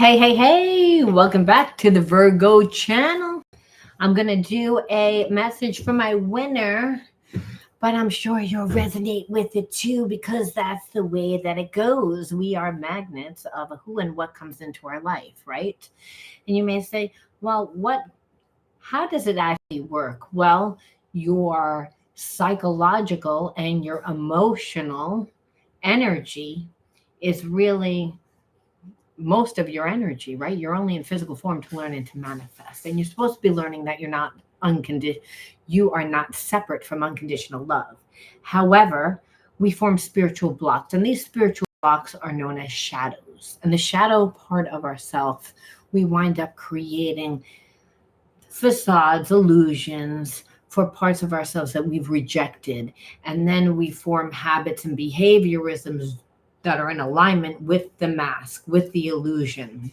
Hey, welcome back to the Virgo Channel. I'm going to do a message for my winner, but I'm sure you'll resonate with it too because that's the way that it goes. We are magnets of who and what comes into our life, right? And you may say, well, how does it actually work? Well, your psychological and your emotional energy is really most of your energy, right? You're only in physical form to learn and to manifest. And you're supposed to be learning that you are not separate from unconditional love. However, we form spiritual blocks, and these spiritual blocks are known as shadows. And the shadow part of ourself, we wind up creating facades, illusions for parts of ourselves that we've rejected. And then we form habits and behaviorisms that are in alignment with the mask, with the illusion.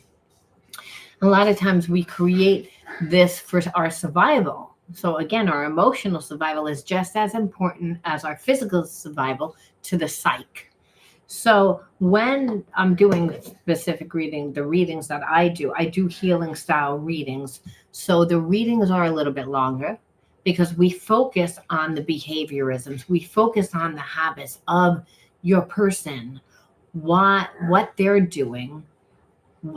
A lot of times we create this for our survival. So again, our emotional survival is just as important as our physical survival to the psyche. So when I'm doing specific reading, the readings that I do healing style readings. So the readings are a little bit longer because we focus on the behaviorisms. We focus on the habits of your person, what they're doing,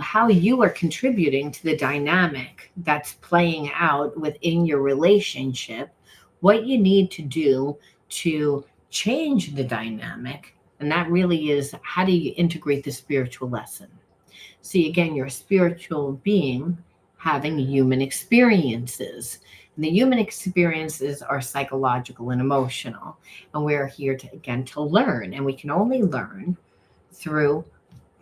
how you are contributing to the dynamic that's playing out within your relationship, what you need to do to change the dynamic. And that really is, how do you integrate the spiritual lesson? See, again, you're a spiritual being having human experiences. And the human experiences are psychological and emotional. And we're here to learn. And we can only learn through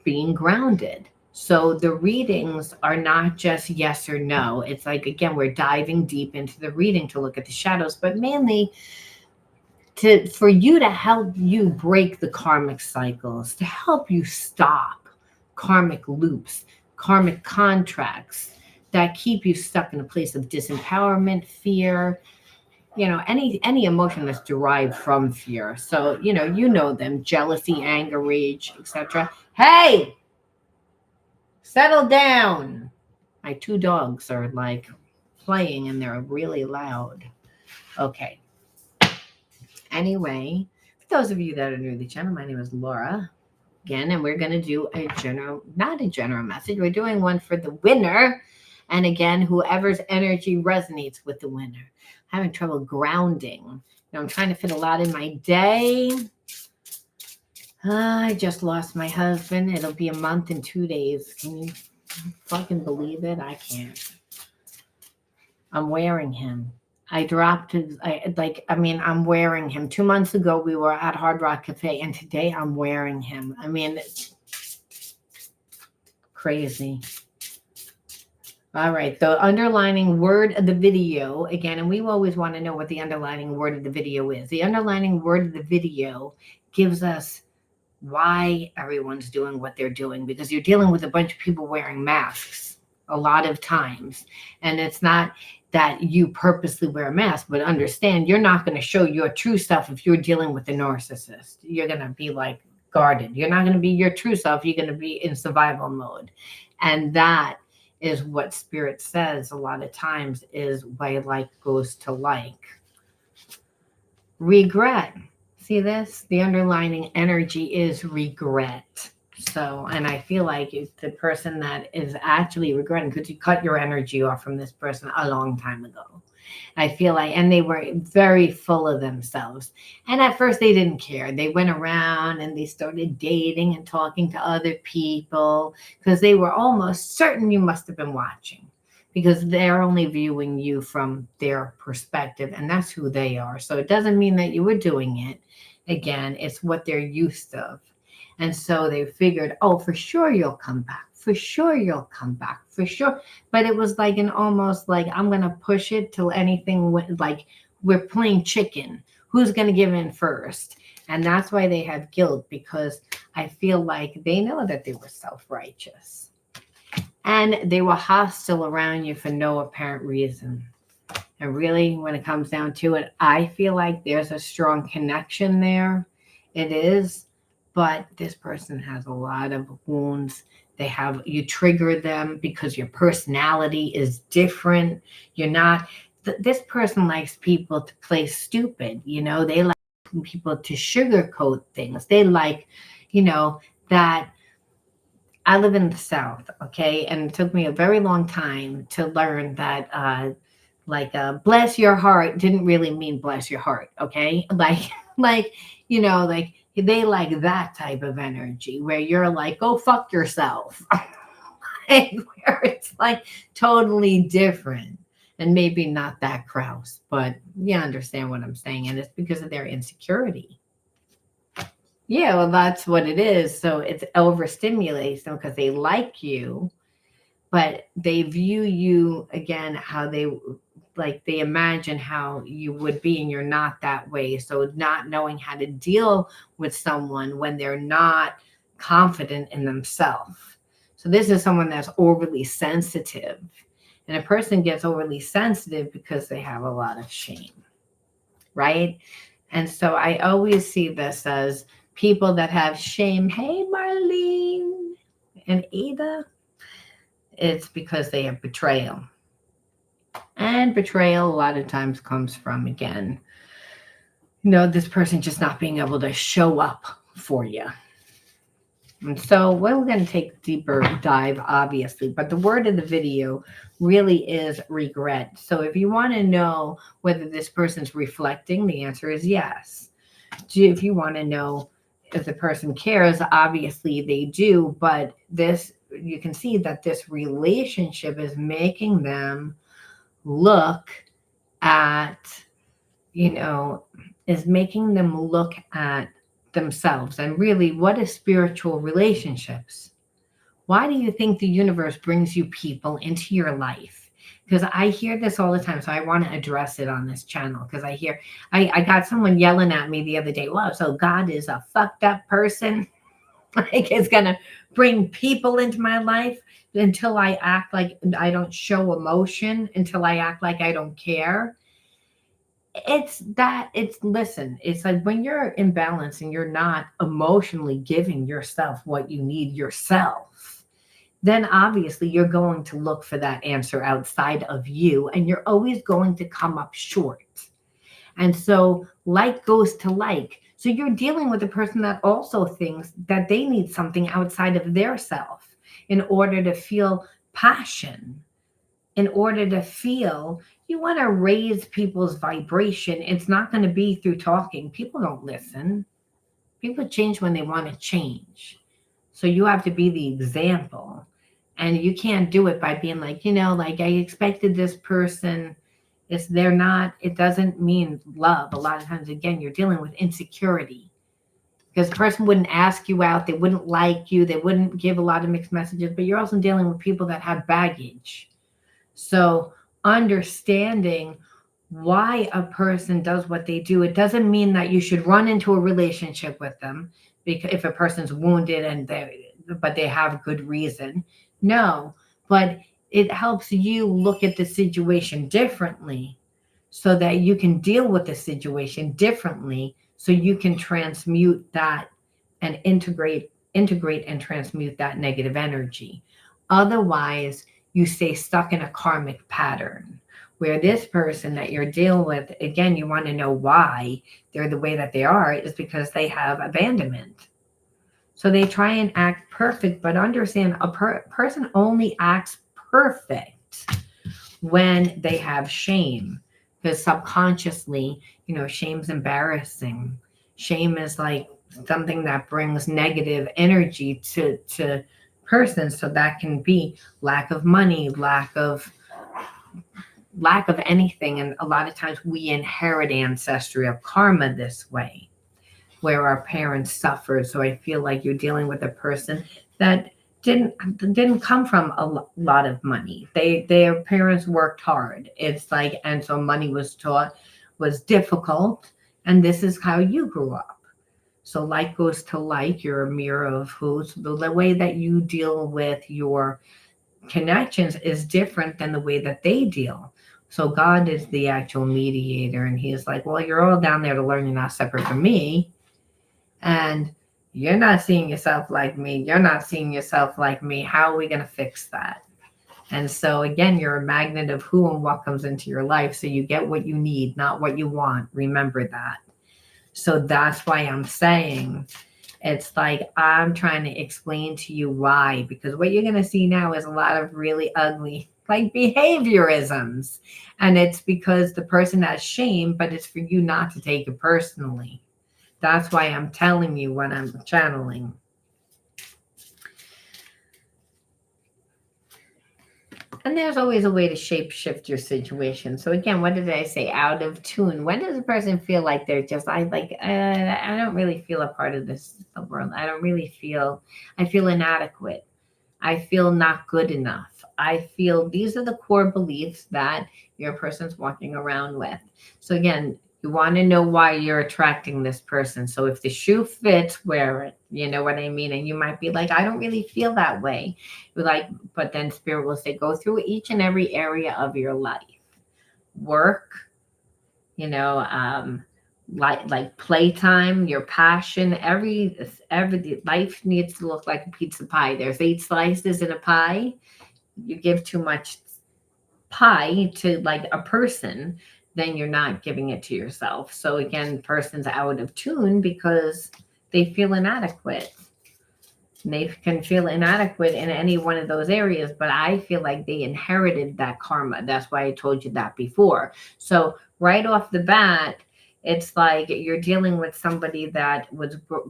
being grounded. So the readings are not just yes or no. It's like, again, we're diving deep into the reading to look at the shadows, but mainly for you to help you break the karmic cycles, to help you stop karmic loops, karmic contracts that keep you stuck in a place of disempowerment, fear, any emotion that's derived from fear. So you know them: jealousy, anger, rage, etc. Hey, settle down. My two dogs are like playing and they're really loud. Okay, anyway, for those of you that are new to the channel, my name is Laura again, and we're going to do not a general message, we're doing one for the winner. And again, whoever's energy resonates with the winner. I'm having trouble grounding. I'm trying to fit a lot in my day. I just lost my husband. It'll be a month and 2 days. Can you fucking believe it? I can't. I'm wearing him. I'm wearing him. 2 months ago, we were at Hard Rock Cafe, and today I'm wearing him. It's crazy. All right, the underlining word of the video, again, and we always want to know what the underlining word of the video is. The underlining word of the video gives us why everyone's doing what they're doing, because you're dealing with a bunch of people wearing masks a lot of times. And it's not that you purposely wear a mask, but understand you're not going to show your true self if you're dealing with a narcissist. You're going to be like guarded. You're not going to be your true self. You're going to be in survival mode. And that is what spirit says a lot of times is why like goes to like. Regret. See this? The underlining energy is regret. So, and I feel like it's the person that is actually regretting, because you cut your energy off from this person a long time ago. I feel like, and they were very full of themselves. And at first they didn't care. They went around and they started dating and talking to other people because they were almost certain you must have been watching, because they're only viewing you from their perspective, and that's who they are. So it doesn't mean that you were doing it. Again, it's what they're used to. And so they figured, oh, for sure you'll come back. For sure you'll come back. For sure. But it was like almost like, I'm going to push it till anything like we're playing chicken. Who's going to give in first? And that's why they have guilt, because I feel like they know that they were self-righteous. And they were hostile around you for no apparent reason. And really, when it comes down to it, I feel like there's a strong connection there. It is. But this person has a lot of wounds. You trigger them because your personality is different. You're not, this person likes people to play stupid. They like people to sugarcoat things. They like, that I live in the South, okay? And it took me a very long time to learn that, bless your heart didn't really mean bless your heart, okay? Like, like they like that type of energy where you're like, go fuck yourself. Where it's like totally different and maybe not that gross, but you understand what I'm saying. And it's because of their insecurity. Yeah, well, that's what it is. So it's overstimulation because they like you, but they view you again how they imagine how you would be, and you're not that way. So not knowing how to deal with someone when they're not confident in themselves. So this is someone that's overly sensitive. And a person gets overly sensitive because they have a lot of shame, right? And so I always see this as people that have shame. Hey, Marlene and Ada. It's because they have betrayal. And betrayal a lot of times comes from, again, this person just not being able to show up for you. And so we're going to take a deeper dive, obviously, but the word of the video really is regret. So if you want to know whether this person's reflecting, the answer is yes. If you want to know if the person cares, obviously they do, but you can see that this relationship is making them look at, is making them look at themselves. And really, what is spiritual relationships? Why do you think the universe brings you people into your life? Because I hear this all the time, so I want to address it on this channel. Because I got someone yelling at me the other day, wow, so God is a fucked up person? Like, it's going to bring people into my life until I act like I don't show emotion, until I act like I don't care. Listen, it's like when you're in balance and you're not emotionally giving yourself what you need yourself, then obviously you're going to look for that answer outside of you, and you're always going to come up short. And so like goes to like. So you're dealing with a person that also thinks that they need something outside of their self in order to feel passion, in order to feel. You want to raise people's vibration. It's not going to be through talking. People don't listen. People change when they want to change. So you have to be the example. And you can't do it by being like, like I expected this person. It doesn't mean love. A lot of times, again, you're dealing with insecurity because the person wouldn't ask you out. They wouldn't like you. They wouldn't give a lot of mixed messages, but you're also dealing with people that have baggage. So understanding why a person does what they do, it doesn't mean that you should run into a relationship with them because if a person's wounded but they have good reason. No, but it helps you look at the situation differently so that you can deal with the situation differently, so you can transmute that and integrate and transmute that negative energy. Otherwise, you stay stuck in a karmic pattern where this person that you're dealing with, again, you want to know why they're the way that they are, is because they have abandonment. So they try and act perfect, but understand a person only acts perfect when they have shame, because subconsciously, shame's embarrassing. Shame is like something that brings negative energy to persons. So that can be lack of money, lack of anything. And a lot of times we inherit ancestry of karma this way, where our parents suffered. So I feel like you're dealing with a person that didn't come from a lot of money. Their parents worked hard. It's like, and so money was difficult, and this is how you grew up. So like goes to like. You're a mirror of the way that you deal with your connections is different than the way that they deal. So God is the actual mediator, and he's like, well, you're all down there to learn. You're not separate from me. And You're not seeing yourself like me. You're not seeing yourself like me. How are we going to fix that? And so, again, you're a magnet of who and what comes into your life. So you get what you need, not what you want. Remember that. So that's why I'm saying it's like I'm trying to explain to you why, because what you're going to see now is a lot of really ugly, like behaviorisms. And it's because the person has shame, but it's for you not to take it personally. That's why I'm telling you what I'm channeling. And there's always a way to shape shift your situation. So again, what did I say? Out of tune. When does a person feel like they're just I don't really feel a part of this world. I don't really feel, I feel inadequate. I feel not good enough. I feel these are the core beliefs that your person's walking around with. So again, you want to know why you're attracting this person. So if the shoe fits, wear it. You know what I mean? And you might be like, I don't really feel that way. You're like, but then Spirit will say, go through each and every area of your life. Work, like playtime, your passion, every life needs to look like a pizza pie. There's 8 slices in a pie. You give too much pie to like a person, then you're not giving it to yourself. So again, the person's out of tune because they feel inadequate. They can feel inadequate in any one of those areas, but I feel like they inherited that karma. That's why I told you that before. So right off the bat, it's like you're dealing with somebody that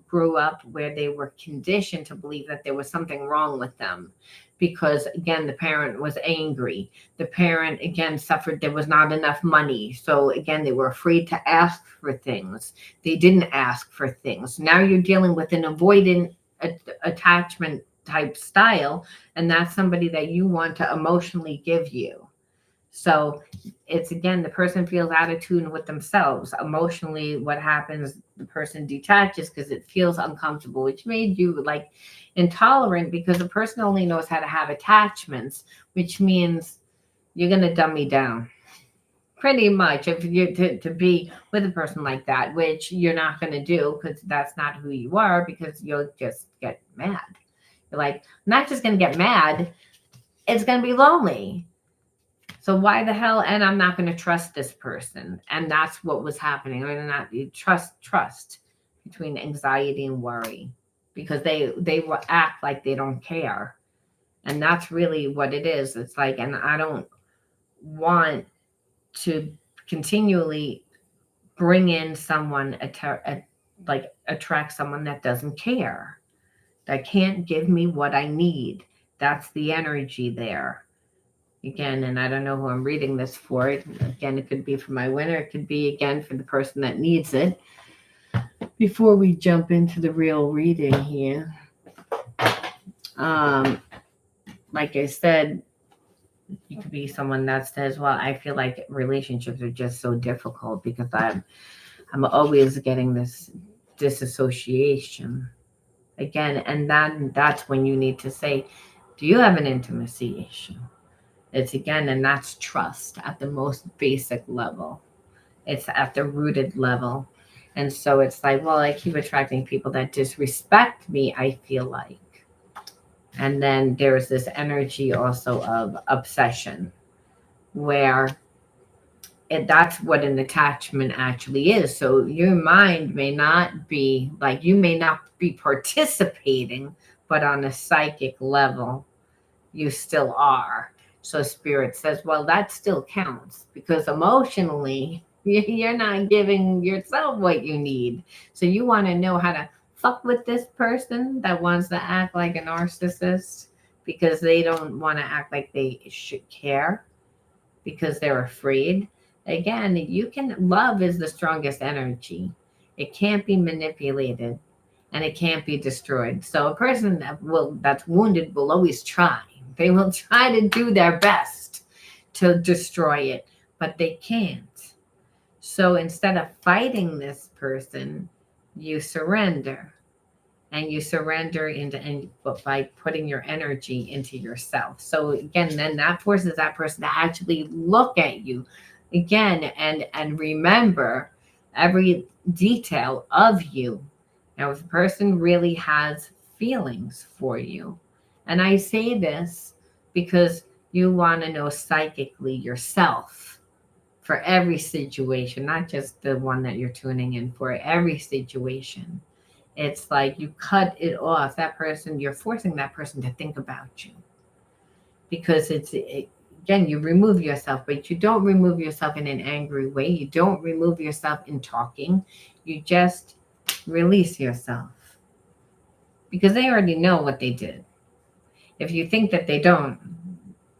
grew up where they were conditioned to believe that there was something wrong with them. Because again, the parent was angry. The parent again suffered, there was not enough money. So again, they were afraid to ask for things. They didn't ask for things. Now you're dealing with an avoidant attachment type style, and that's somebody that you want to emotionally give you. So it's again, the person feels out of tune with themselves emotionally. What happens, the person detaches because it feels uncomfortable, which made you like intolerant, because the person only knows how to have attachments, which means you're going to dumb me down pretty much if you to be with a person like that, which you're not going to do because that's not who you are, because you'll just get mad. You're like, I'm not just going to get mad, it's going to be lonely. So why the hell? And I'm not going to trust this person. And that's what was happening. Or not trust between anxiety and worry, because they will act like they don't care. And that's really what it is. It's like, and I don't want to continually bring in someone, attract someone that doesn't care, that can't give me what I need. That's the energy there. Again, and I don't know who I'm reading this for. Again, it could be for my winner. It could be, again, for the person that needs it. Before we jump into the real reading here, like I said, you could be someone that says, well, I feel like relationships are just so difficult because I'm always getting this disassociation. Again, and that's when you need to say, do you have an intimacy issue? It's again, and that's trust at the most basic level. It's at the rooted level. And so it's like, well, I keep attracting people that disrespect me, I feel like. And then there's this energy also of obsession, where that's what an attachment actually is. So your mind may not be like, you may not be participating, but on a psychic level, you still are. So Spirit says, well, that still counts, because emotionally, you're not giving yourself what you need. So you want to know how to fuck with this person that wants to act like a narcissist because they don't want to act like they should care, because they're afraid. Again, love is the strongest energy. It can't be manipulated and it can't be destroyed. So a person that's wounded will always try. They will try to do their best to destroy it, but they can't. So instead of fighting this person, you surrender. And you surrender by putting your energy into yourself. So again, then that forces that person to actually look at you again and remember every detail of you, Now, if a person really has feelings for you, and I say this because you want to know psychically yourself for every situation, not just the one that you're tuning in for, every situation. It's like you cut it off. That person, you're forcing that person to think about you because again, you remove yourself, but you don't remove yourself in an angry way. You don't remove yourself in talking. You just release yourself because they already know what they did. If you think that they don't,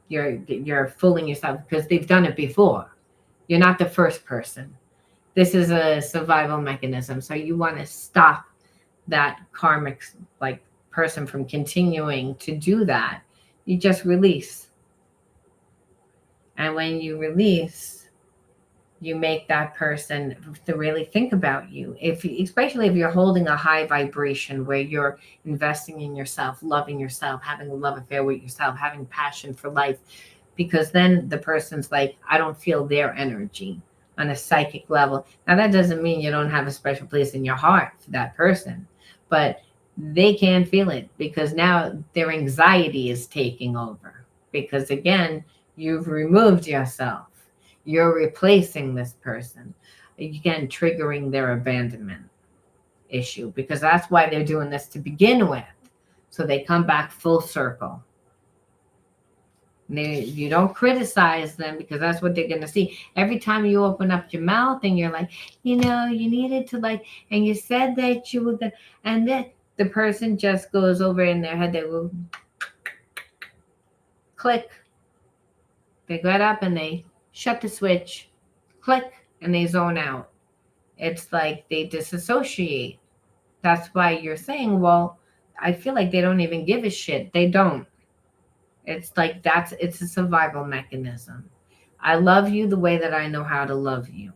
you're fooling yourself because they've done it before. You're not the first person. This is a survival mechanism. So you want to stop that karmic like person from continuing to do that. You just release. And when you release, you make that person to really think about you. Especially if you're holding a high vibration where you're investing in yourself, loving yourself, having a love affair with yourself, having passion for life, because then the person's like, I don't feel their energy on a psychic level. Now that doesn't mean you don't have a special place in your heart for that person, but they can feel it because now their anxiety is taking over. Because again, you've removed yourself. You're replacing this person. Again, triggering their abandonment issue because that's why they're doing this to begin with. So they come back full circle. You don't criticize them because that's what they're going to see. Every time you open up your mouth and you're like, you needed to like, and you said that you were going to, and then the person just goes over in their head. They will click. They get up and they shut the switch, click, and they zone out. It's like they disassociate. That's why you're saying, well, I feel like they don't even give a shit. They don't. It's like it's a survival mechanism. I love you the way that I know how to love you.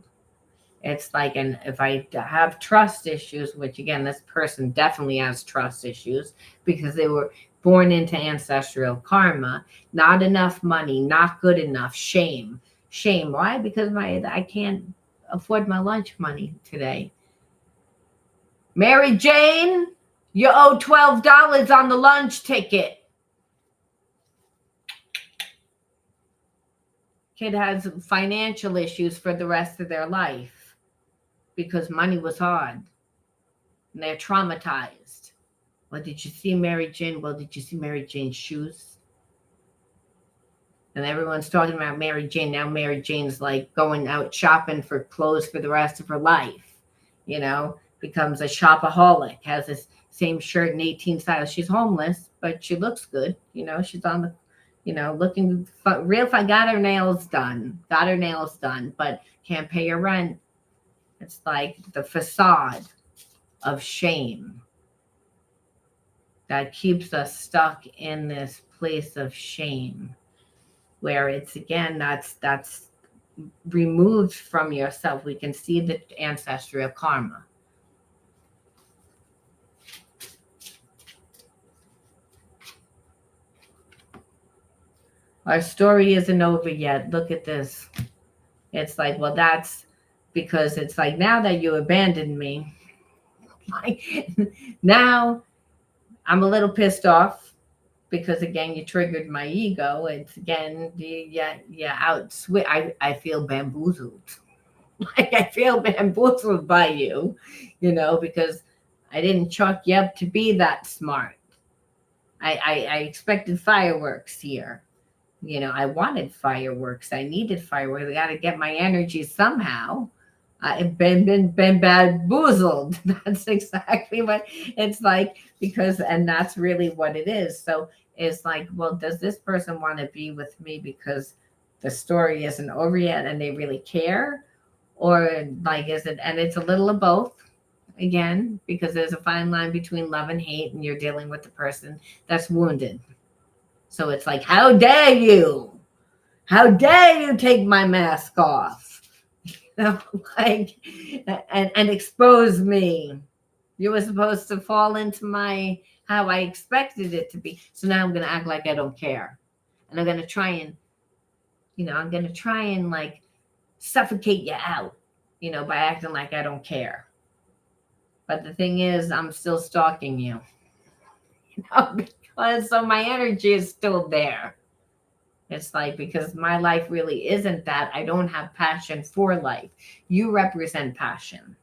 It's like, and if I have trust issues, which again, this person definitely has trust issues because they were born into ancestral karma, not enough money, not good enough, shame. Shame. Why? Because I can't afford my lunch money today. Mary Jane, you owe $12 on the lunch ticket. Kid has financial issues for the rest of their life because money was hard and they're traumatized. Well, did you see Mary Jane? Well, did you see Mary Jane's shoes? And everyone's talking about Mary Jane. Now Mary Jane's like going out shopping for clothes for the rest of her life, becomes a shopaholic, has this same shirt in 18 styles. She's homeless, but she looks good. She's on the looking real fine. Got her nails done, but can't pay her rent. It's like the facade of shame that keeps us stuck in this place of shame, where it's again that's removed from yourself. We can see the ancestral karma. Our story isn't over yet. Look at this. It's like, well, that's because it's like now that you abandoned me, like now I'm a little pissed off because again, you triggered my ego. It's again, I feel bamboozled. Like I feel bamboozled by you, because I didn't chalk you up to be that smart. I expected fireworks here. I wanted fireworks. I needed fireworks. I got to get my energy somehow. I've been bamboozled. That's exactly what it's like and that's really what it is. So it's like, well, does this person want to be with me because the story isn't over yet and they really care? Or like, is it, and it's a little of both again, because there's a fine line between love and hate and you're dealing with the person that's wounded. So it's like, how dare you? How dare you take my mask off? Like, and expose me. You were supposed to fall into how I expected it to be. So now I'm going to act like I don't care. And I'm going to try and, like suffocate you out, by acting like I don't care. But the thing is, I'm still stalking you, because so my energy is still there. It's like, because my life really isn't that. I don't have passion for life. You represent passion,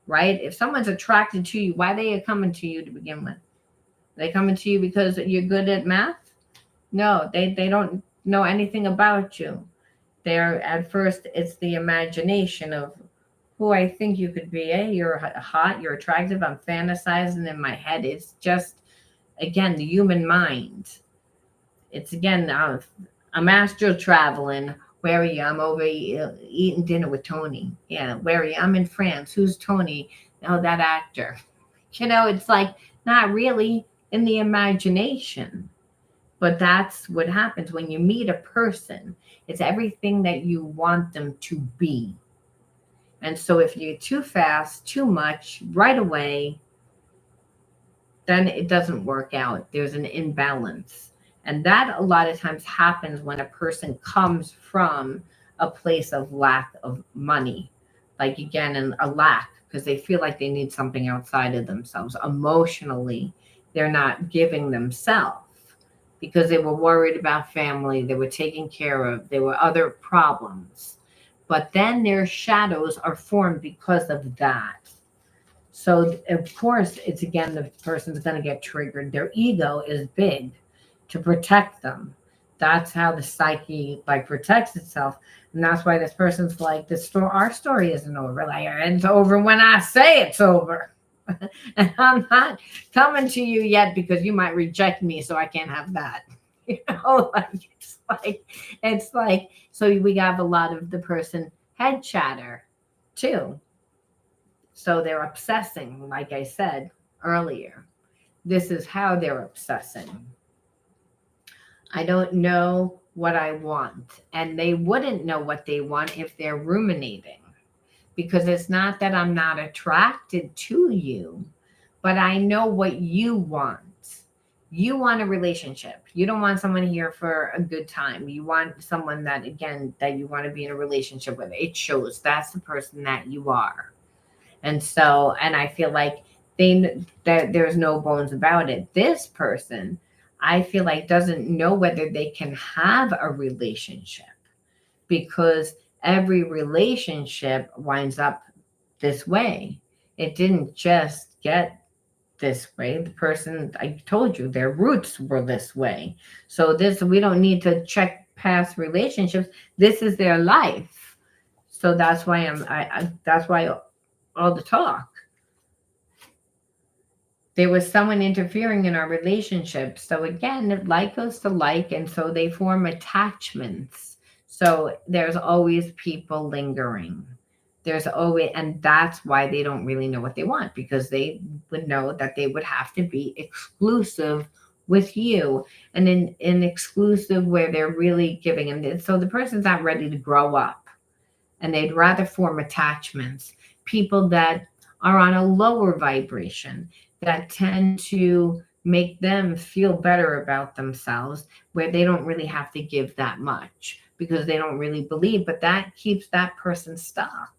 right? If someone's attracted to you, why are they coming to you to begin with? They coming to you because you're good at math? No, they don't know anything about you. They're, at first, it's the imagination of who I think you could be. Hey, you're hot, you're attractive, I'm fantasizing in my head. It's just, again, the human mind. It's, again, I'm astral traveling. Where are you? I'm over eating dinner with Tony. Yeah, where are you? I'm in France. Who's Tony? Oh, that actor. It's like, not really, in the imagination. But that's what happens when you meet a person. It's everything that you want them to be. And so if you're too fast, too much, right away, then it doesn't work out. There's an imbalance. And that a lot of times happens when a person comes from a place of lack of money. Like, again, a lack, because they feel like they need something outside of themselves. Emotionally, they're not giving themselves because they were worried about family, they were taken care of, there were other problems. But then their shadows are formed because of that. So, of course, it's, again, the person's going to get triggered. Their ego is big to protect them. That's how the psyche, like, protects itself. And that's why this person's like, our story isn't over. Like, it's over when I say it's over. And I'm not coming to you yet because you might reject me, so I can't have that. It's like, so we have a lot of the person head chatter too. So they're obsessing, like I said earlier. This is how they're obsessing. I don't know what I want. And they wouldn't know what they want if they're ruminating. Because it's not that I'm not attracted to you, but I know what you want. You want a relationship. You don't want someone here for a good time. You want someone that, again, that you want to be in a relationship with. It shows that's the person that you are. And so, and I feel like there's no bones about it. This person, I feel like, doesn't know whether they can have a relationship, because every relationship winds up this way. It didn't just get this way. The person, I told you, their roots were this way. So we don't need to check past relationships. This is their life. So that's why that's why all the talk. There was someone interfering in our relationship. So again, like goes to like, and so they form attachments. So there's always people lingering. There's always, and that's why they don't really know what they want, because they would know that they would have to be exclusive with you, and in exclusive where they're really giving. And so the person's not ready to grow up, and they'd rather form attachments. People that are on a lower vibration that tend to make them feel better about themselves, where they don't really have to give that much because they don't really believe, but that keeps that person stuck.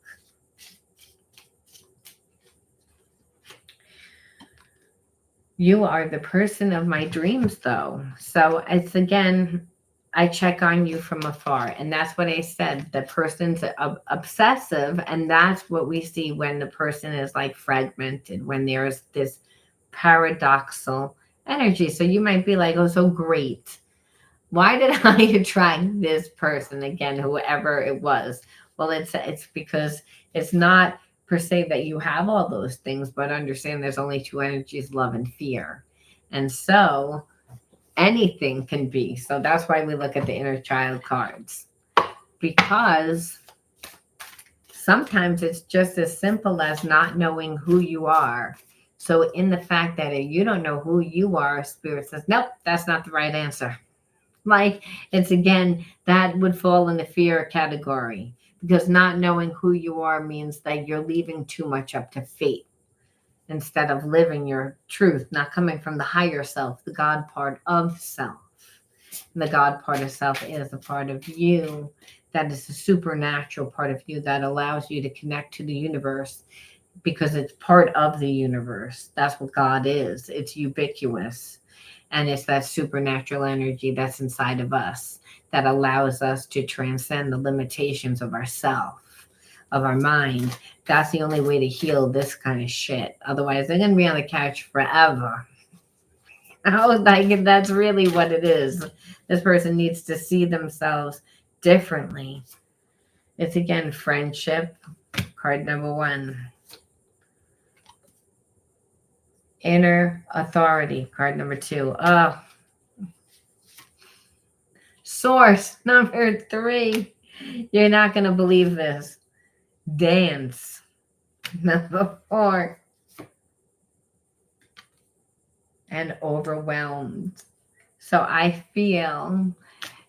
You are the person of my dreams, though. So it's, again, I check on you from afar. And that's what I said. The person's obsessive. And that's what we see when the person is like fragmented, when there's this paradoxical energy. So you might be like, oh, so great. Why did I attract this person again, whoever it was? Well, it's because it's not per se that you have all those things, but understand there's only two energies, love and fear. And so anything can be. So that's why we look at the inner child cards, because sometimes it's just as simple as not knowing who you are. So in the fact that if you don't know who you are, Spirit says, nope, that's not the right answer. Like, it's, again, that would fall in the fear category, because not knowing who you are means that you're leaving too much up to fate instead of living your truth, not coming from the higher self, the God part of self. And the God part of self is a part of you that is the supernatural part of you that allows you to connect to the universe because it's part of the universe. That's what God is. It's ubiquitous. And it's that supernatural energy that's inside of us that allows us to transcend the limitations of ourself, of our mind. That's the only way to heal this kind of shit. Otherwise, they're going to be on the couch forever. I was like, that's really what it is. This person needs to see themselves differently. It's again friendship, card number 1. Inner authority, card number 2. Source, number 3. You're not going to believe this. Dance, number 4. And overwhelmed. So I feel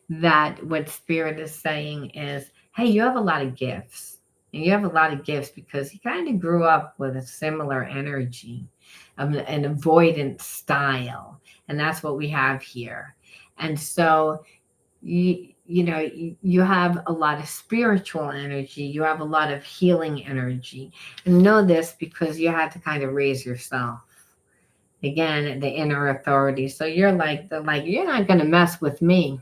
that what Spirit is saying is, hey, you have a lot of gifts. And you have a lot of gifts because you kind of grew up with a similar energy, an avoidant style. And that's what we have here. And so, you have a lot of spiritual energy. You have a lot of healing energy. And know this because you had to kind of raise yourself. Again, the inner authority. So you're like, you're not going to mess with me.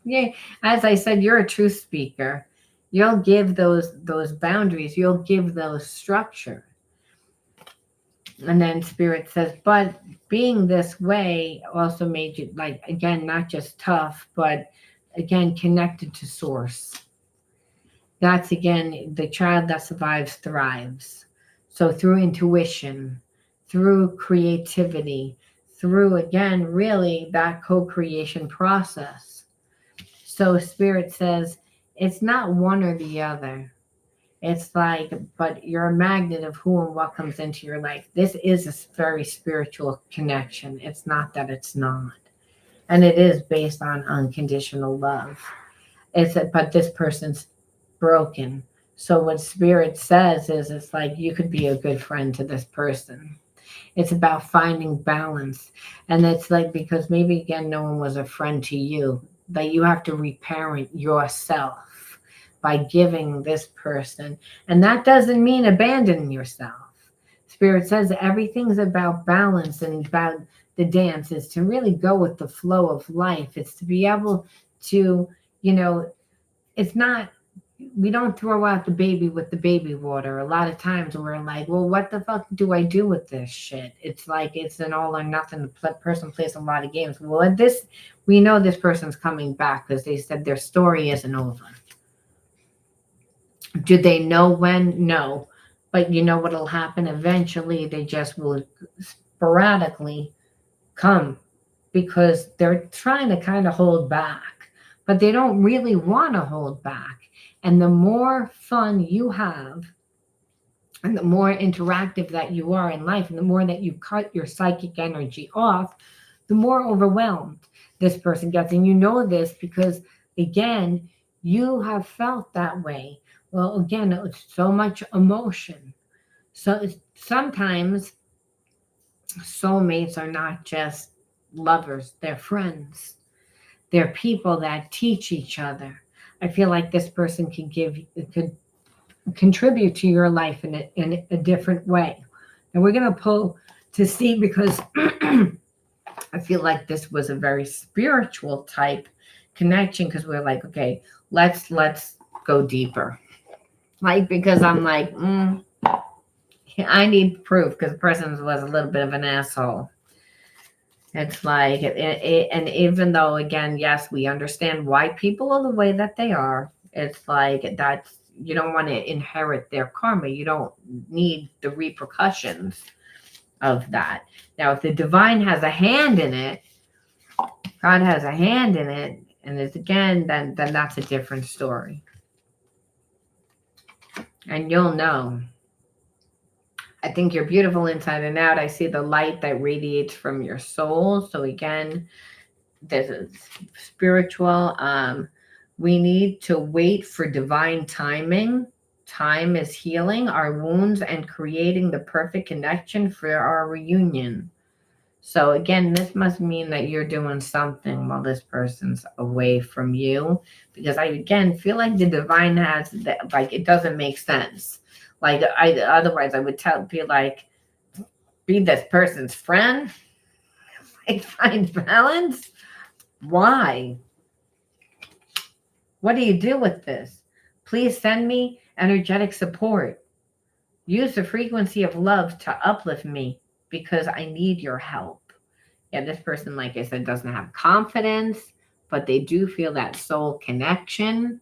Yeah, as I said, you're a truth speaker. You'll give those boundaries. You'll give those structure. And then Spirit says, but being this way also made you, like, again, not just tough, but again, connected to source. That's, again, the child that survives thrives. So through intuition, through creativity, through, again, really that co-creation process. So Spirit says, it's not one or the other. It's like, but you're a magnet of who and what comes into your life. This is a very spiritual connection. It's not that it's not. And it is based on unconditional love. But this person's broken. So what Spirit says is, it's like you could be a good friend to this person. It's about finding balance. And it's like, because maybe, again, no one was a friend to you, that you have to reparent yourself by giving this person. And that doesn't mean abandoning yourself. Spirit says everything's about balance and about the dance is to really go with the flow of life. It's to be able to, it's not, we don't throw out the baby with the baby water. A lot of times we're like, well, what the fuck do I do with this shit? It's like, it's an all or nothing. The person plays a lot of games. Well, we know this person's coming back because they said their story isn't over. Do they know when? No. But you know what'll happen? Eventually, they just will sporadically come because they're trying to kind of hold back, but they don't really want to hold back. And the more fun you have, and the more interactive that you are in life, and the more that you cut your psychic energy off, the more overwhelmed this person gets. And you know this because, again, you have felt that way. Well, again, it's so much emotion. So sometimes soulmates are not just lovers, they're friends. They're people that teach each other. I feel like this person could contribute to your life in a different way. And we're going to pull to see because I feel like this was a very spiritual type connection because we're like, okay, let's go deeper. Like, because I'm like, I need proof because the person was a little bit of an asshole. It's like, and even though, again, yes, we understand why people are the way that they are. It's like that's, you don't want to inherit their karma. You don't need the repercussions of that. Now, if the divine has a hand in it, God has a hand in it, and it's again, then that's a different story. And you'll know. I think you're beautiful inside and out. I see the light that radiates from your soul. So again, this is spiritual. We need to wait for divine timing. Time is healing our wounds and creating the perfect connection for our reunion. So again, this must mean that you're doing something while this person's away from you. Because I, again, feel like the divine has that, like, it doesn't make sense. Like otherwise I would be like, be this person's friend, like find balance. Why? What do you do with this? Please send me energetic support. Use the frequency of love to uplift me because I need your help. Yeah, this person, like I said, doesn't have confidence, but they do feel that soul connection.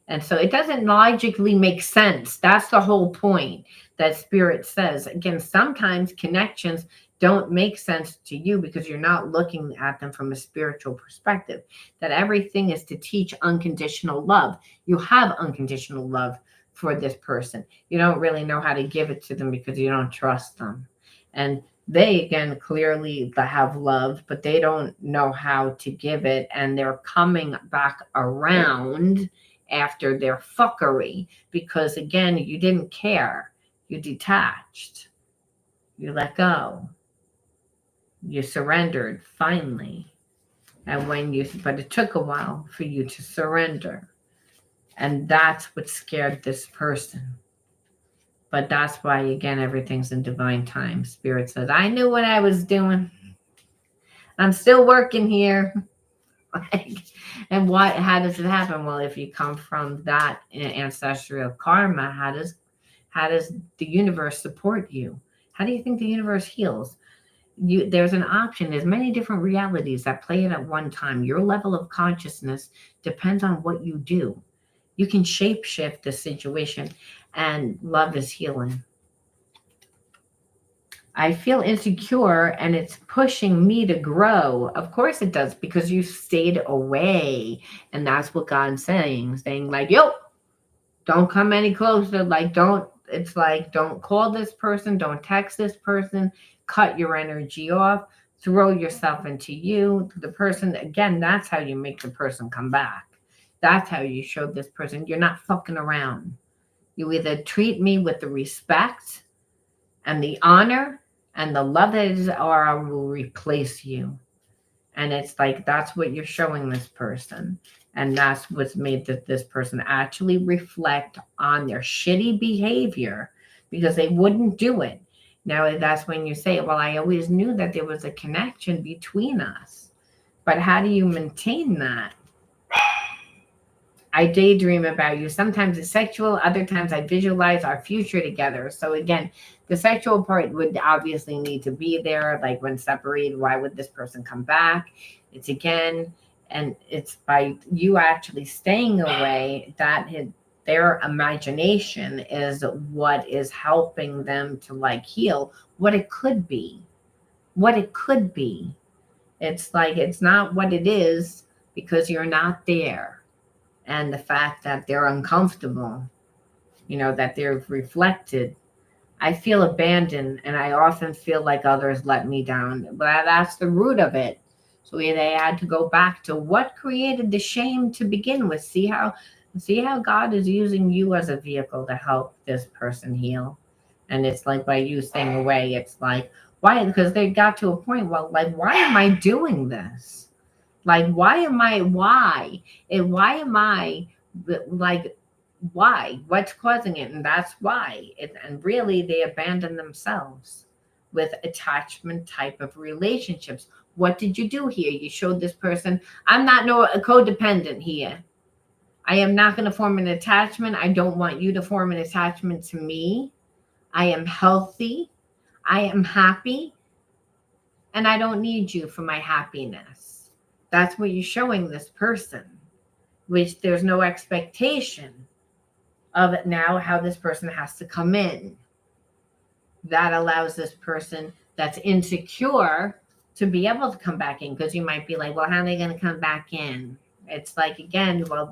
And so it doesn't logically make sense. That's the whole point that Spirit says. Again, sometimes connections don't make sense to you because you're not looking at them from a spiritual perspective. That everything is to teach unconditional love. You have unconditional love for this person. You don't really know how to give it to them because you don't trust them. And they again clearly have love, but they don't know how to give it, and they're coming back around after their fuckery because again you didn't care, you detached, you let go, you surrendered finally. And but it took a while for you to surrender, and that's what scared this person. But that's why, again, everything's in divine time. Spirit says, I knew what I was doing. I'm still working here. And how does it happen? Well, if you come from that ancestral karma, how does the universe support you? How do you think the universe heals? There's an option. There's many different realities that play it at one time. Your level of consciousness depends on what you do. You can shape shift the situation, and love is healing. I feel insecure and it's pushing me to grow. Of course it does, because you stayed away. And that's what God's saying like, yo, don't come any closer. Like, don't call this person. Don't text this person. Cut your energy off. Throw yourself into you. The person, again, that's how you make the person come back. That's how you show this person you're not fucking around. You either treat me with the respect and the honor and the love that is, or I will replace you. And it's like, that's what you're showing this person. And that's what's made this person actually reflect on their shitty behavior, because they wouldn't do it. Now, that's when you say, well, I always knew that there was a connection between us. But how do you maintain that? I daydream about you. Sometimes it's sexual. Other times I visualize our future together. So again, the sexual part would obviously need to be there. Like when separated, why would this person come back? It's again, and it's by you actually staying away that their imagination is what is helping them to like heal what it could be. What it could be. It's like, it's not what it is because you're not there. And the fact that they're uncomfortable, that they're reflected. I feel abandoned, and I often feel like others let me down. But that's the root of it. So they had to go back to what created the shame to begin with. See how God is using you as a vehicle to help this person heal. And it's like, by you staying away, it's like, why? Because they got to a point, well, like, why am I doing this? Like, why am I like, why? What's causing it? And that's why. And really, they abandon themselves with attachment type of relationships. What did you do here? You showed this person, I'm not a codependent here. I am not going to form an attachment. I don't want you to form an attachment to me. I am healthy. I am happy. And I don't need you for my happiness. That's what you're showing this person, which there's no expectation of it now, how this person has to come in. That allows this person that's insecure to be able to come back in, because you might be like, well, how are they going to come back in? It's like, again, well,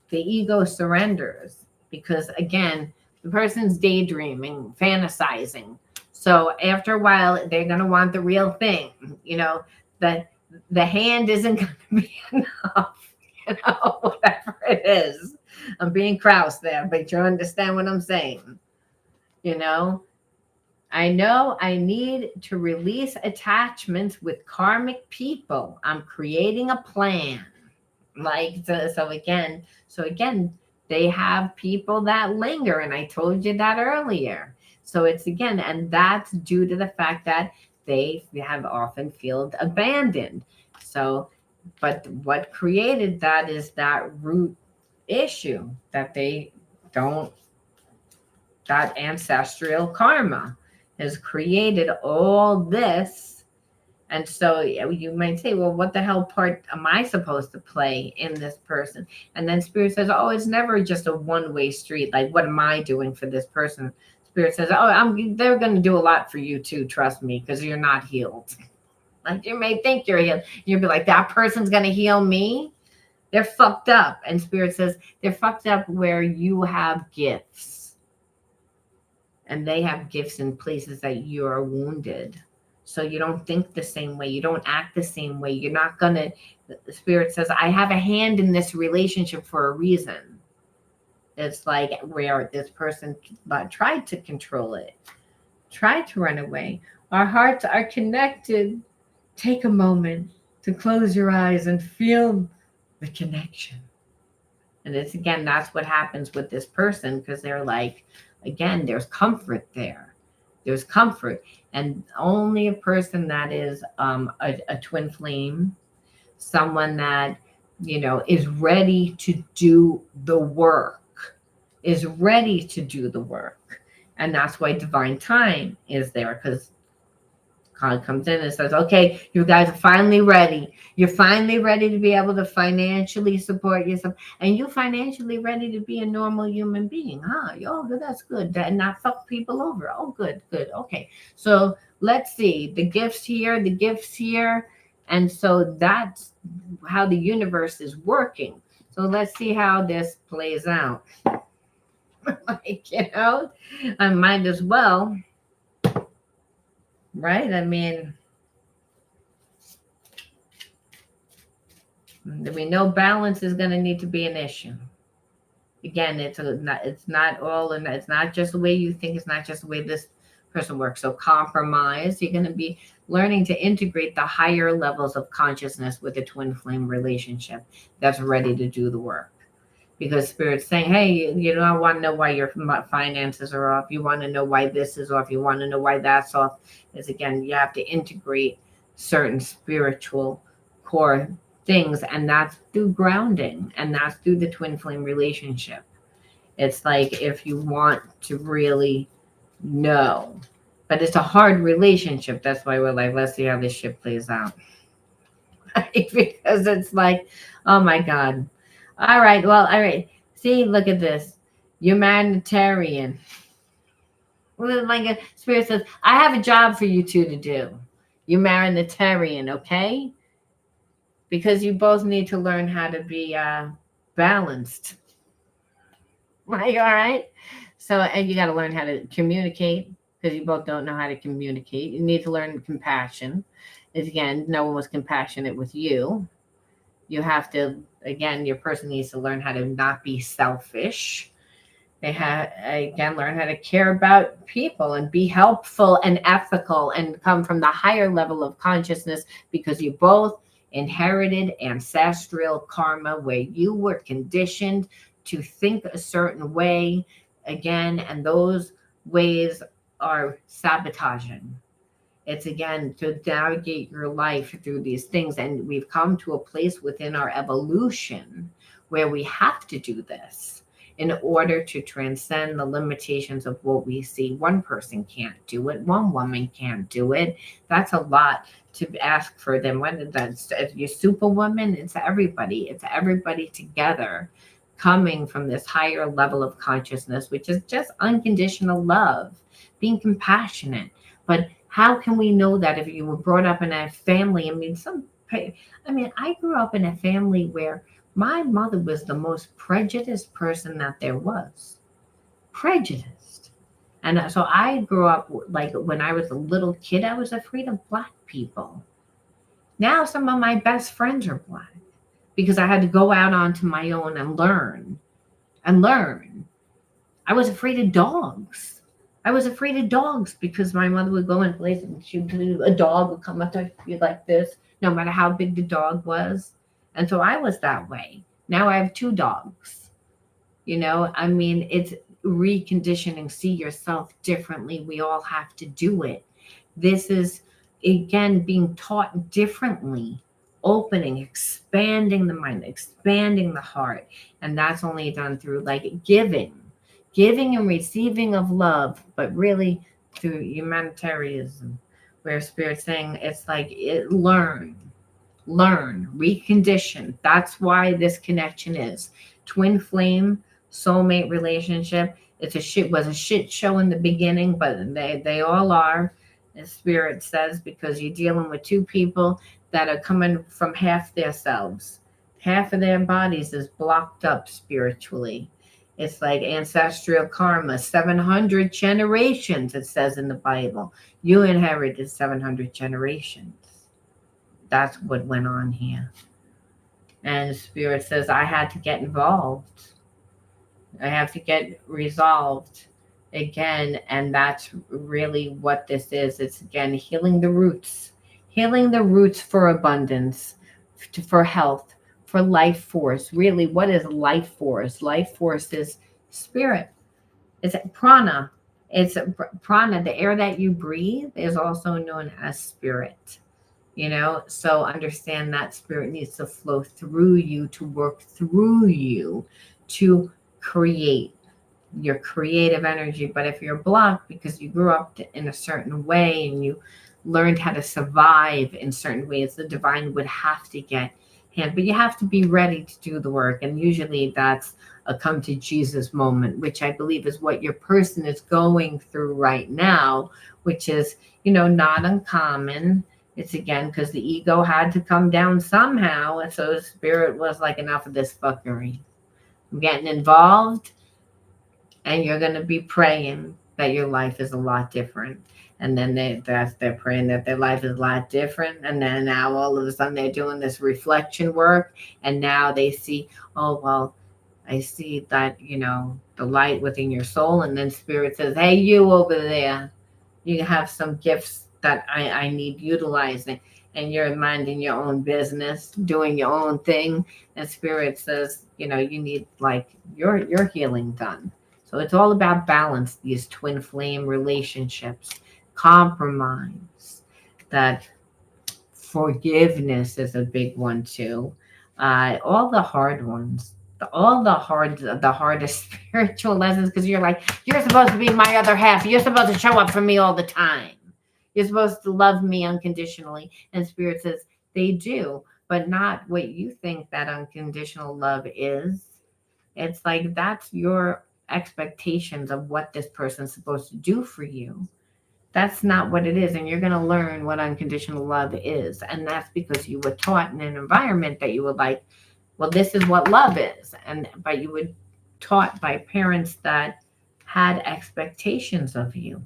the ego surrenders, because again, the person's daydreaming, fantasizing. So after a while, they're going to want the real thing, that the hand isn't going to be enough, whatever it is. I'm being Krause there, but you understand what I'm saying. I know I need to release attachments with karmic people. I'm creating a plan. Like, so again, they have people that linger. And I told you that earlier. So it's again, and that's due to the fact that they have often felt abandoned. So, but what created that is that root issue that they don't, that ancestral karma has created all this. And so you might say, well, what the hell part am I supposed to play in this person? And then Spirit says, oh, it's never just a one-way street. Like, what am I doing for this person? Spirit says, oh, they're going to do a lot for you too. Trust me, because you're not healed. Like, you may think you're healed. You'll be like, that person's going to heal me. They're fucked up. And Spirit says, they're fucked up where you have gifts. And they have gifts in places that you are wounded. So you don't think the same way. You don't act the same way. You're not going to, the Spirit says, I have a hand in this relationship for a reason. It's like where this person tried to control it, tried to run away. Our hearts are connected. Take a moment to close your eyes and feel the connection. And it's again, that's what happens with this person, because they're like, again, there's comfort there. There's comfort. And only a person that is a twin flame, someone that, is ready to do the work, is ready to do the work. And that's why divine time is there, because God comes in and says, okay, you guys are finally ready. You're finally ready to be able to financially support yourself. And you're financially ready to be a normal human being. Oh, that's good. And not fuck people over. Oh, good. Okay. So let's see. The gifts here. And so that's how the universe is working. So let's see how this plays out. I might as well. Right? I mean, we know balance is going to need to be an issue. Again, it's not just the way you think. It's not just the way this person works. So compromise. You're going to be learning to integrate the higher levels of consciousness with a twin flame relationship that's ready to do the work. Because Spirit's saying, hey, I want to know why your finances are off. You want to know why this is off. You want to know why that's off. Is again, you have to integrate certain spiritual core things, and that's through grounding, and that's through the twin flame relationship. It's like, if you want to really know, but it's a hard relationship. That's why we're like, let's see how this shit plays out. Because it's like, oh my God. All right. See, look at this. Humanitarian. Like Spirit says, I have a job for you two to do. Humanitarian, okay? Because you both need to learn how to be balanced. Like, all right? So, and you got to learn how to communicate, because you both don't know how to communicate. You need to learn compassion. Again, no one was compassionate with you. You have to, again, your person needs to learn how to not be selfish. They have, again, learn how to care about people and be helpful and ethical and come from the higher level of consciousness, because you both inherited ancestral karma where you were conditioned to think a certain way, again, and those ways are sabotaging. It's again to navigate your life through these things. And we've come to a place within our evolution where we have to do this in order to transcend the limitations of what we see. One person can't do it. One woman can't do it. That's a lot to ask for them. When that's, if you're superwoman, it's everybody. It's everybody together coming from this higher level of consciousness, which is just unconditional love, being compassionate. But how can we know that if you were brought up in a family? I grew up in a family where my mother was the most prejudiced person that there was. Prejudiced. And so I grew up, like, when I was a little kid, I was afraid of Black people. Now some of my best friends are Black, because I had to go out onto my own and learn. I was afraid of dogs. Because my mother would go in place and a dog would come up to you like this, no matter how big the dog was. And so I was that way. Now I have 2 dogs. I mean, it's reconditioning. See yourself differently. We all have to do it. This is, again, being taught differently, opening, expanding the mind, expanding the heart. And that's only done through like giving and receiving of love, but really through humanitarianism, where Spirit's saying it's like learn, recondition. That's why this connection is twin flame, soulmate relationship. Was a shit show in the beginning, but they all are. As Spirit says, because you're dealing with two people that are coming from half their selves. Half of their bodies is blocked up spiritually. It's like ancestral karma, 700 generations, it says in the Bible. You inherited 700 generations. That's what went on here. And Spirit says, I had to get involved. I have to get resolved again. And that's really what this is. It's again healing the roots for abundance, for health, for life force. Really, what is life force? Life force is spirit, it's prana. It's prana. The air that you breathe is also known as spirit. So understand that spirit needs to flow through you, to work through you, to create your creative energy. But if you're blocked because you grew up in a certain way and you learned how to survive in certain ways, the divine would have to get hand. But you have to be ready to do the work. And usually that's a come to Jesus moment, which I believe is what your person is going through right now, which is, not uncommon. It's again because the ego had to come down somehow. And so the spirit was like, enough of this fuckery. I'm getting involved, and you're going to be praying that your life is a lot different. And then they're praying that their life is a lot different. And then now all of a sudden they're doing this reflection work. And now they see, oh, well, I see that, the light within your soul. And then spirit says, hey, you over there, you have some gifts that I need utilizing. And you're minding your own business, doing your own thing. And spirit says, you need like your healing done. So it's all about balance, these twin flame relationships, compromise, that forgiveness is a big one too. All the hard ones, the hardest spiritual lessons, because you're like, you're supposed to be my other half. You're supposed to show up for me all the time. You're supposed to love me unconditionally. And Spirit says they do, but not what you think that unconditional love is. It's like that's your expectations of what this person's supposed to do for you. That's not what it is. And you're going to learn what unconditional love is. And that's because you were taught in an environment that you were like, well, this is what love is. But you were taught by parents that had expectations of you.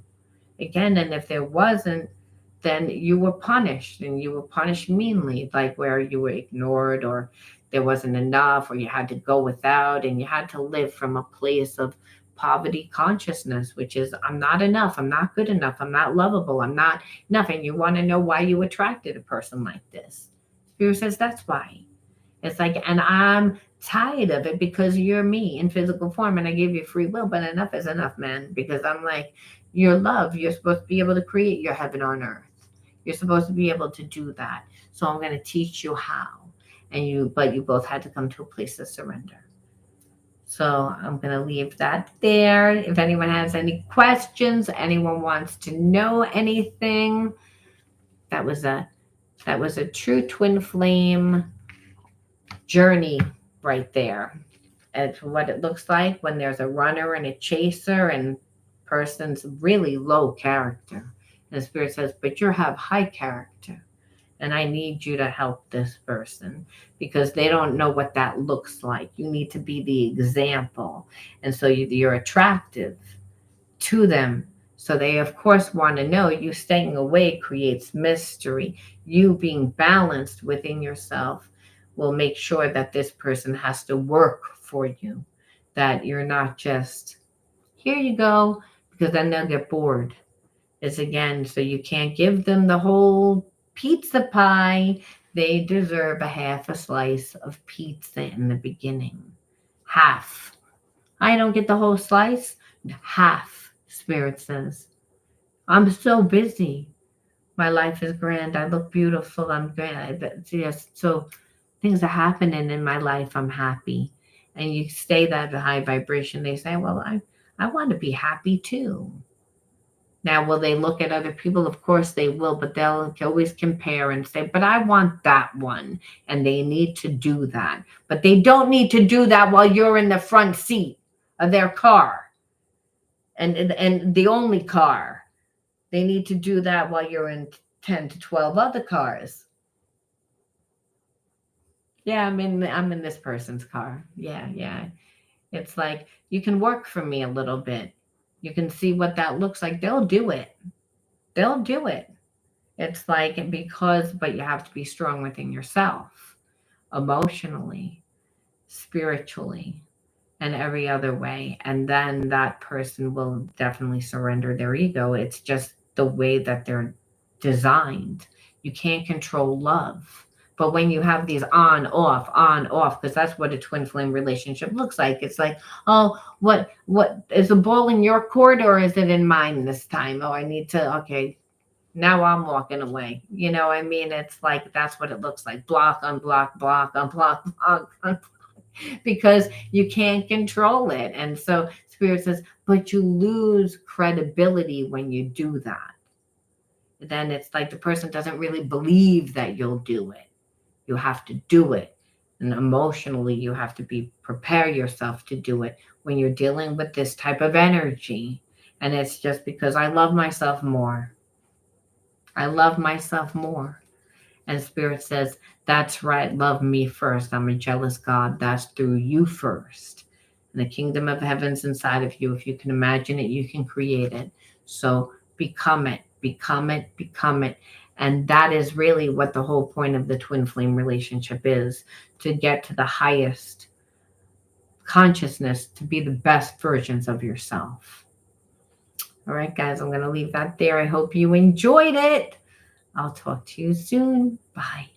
Again, and if there wasn't, then you were punished, and you were punished meanly, like where you were ignored, or there wasn't enough, or you had to go without, and you had to live from a place of poverty consciousness, which is, I'm not enough, I'm not good enough, I'm not lovable, I'm not enough. And you want to know why you attracted a person like this. Spirit says that's why. It's like, and I'm tired of it because you're me in physical form and I gave you free will, but enough is enough, man. Because I'm like, your love, you're supposed to be able to create your heaven on earth. You're supposed to be able to do that. So I'm going to teach you how. But you both had to come to a place of surrender. So I'm going to leave that there. If anyone has any questions, anyone wants to know anything, that was a true twin flame journey right there. And what it looks like when there's a runner and a chaser, and person's really low character. And the spirit says, but you have high character. And I need you to help this person because they don't know what that looks like. You need to be the example. And so you're attractive to them. So they, of course, want to know. You staying away creates mystery. You being balanced within yourself will make sure that this person has to work for you, that you're not just, here you go, because then they'll get bored. It's again, so you can't give them the whole pizza pie. They deserve a half a slice of pizza in the beginning. Half I don't get the whole slice. Half, Spirit says. I'm so busy. My life is grand. I look beautiful. I'm grand. Yes. So things are happening in my life. I'm happy. And you stay that high vibration. They say, well, I want to be happy too. Now, will they look at other people? Of course they will, but they'll always compare and say, but I want that one. And they need to do that. But they don't need to do that while you're in the front seat of their car and the only car. They need to do that while you're in 10 to 12 other cars. Yeah, I'm in this person's car. Yeah, yeah. It's like you can work for me a little bit. You can see what that looks like. They'll do it. They'll do it. It's like because but you have to be strong within yourself, emotionally, spiritually, and every other way. And then that person will definitely surrender their ego. It's just the way that they're designed. You can't control love. But when you have these on, off, because that's what a twin flame relationship looks like. It's like, oh, what is the ball in your court or is it in mine this time? Oh, I need to, okay, now I'm walking away. You know, I mean, it's like that's what it looks like. Block, unblock, block, unblock, block, unblock, because you can't control it. And so Spirit says, but you lose credibility when you do that. Then it's like the person doesn't really believe that you'll do it. You have to do it. And emotionally, you have to prepare yourself to do it when you're dealing with this type of energy. And it's just because I love myself more. I love myself more. And Spirit says, that's right. Love me first. I'm a jealous God. That's through you first. And the kingdom of heaven's inside of you. If you can imagine it, you can create it. So become it, become it, become it. And that is really what the whole point of the twin flame relationship is, to get to the highest consciousness, to be the best versions of yourself. All right, guys, I'm going to leave that there. I hope you enjoyed it. I'll talk to you soon. Bye.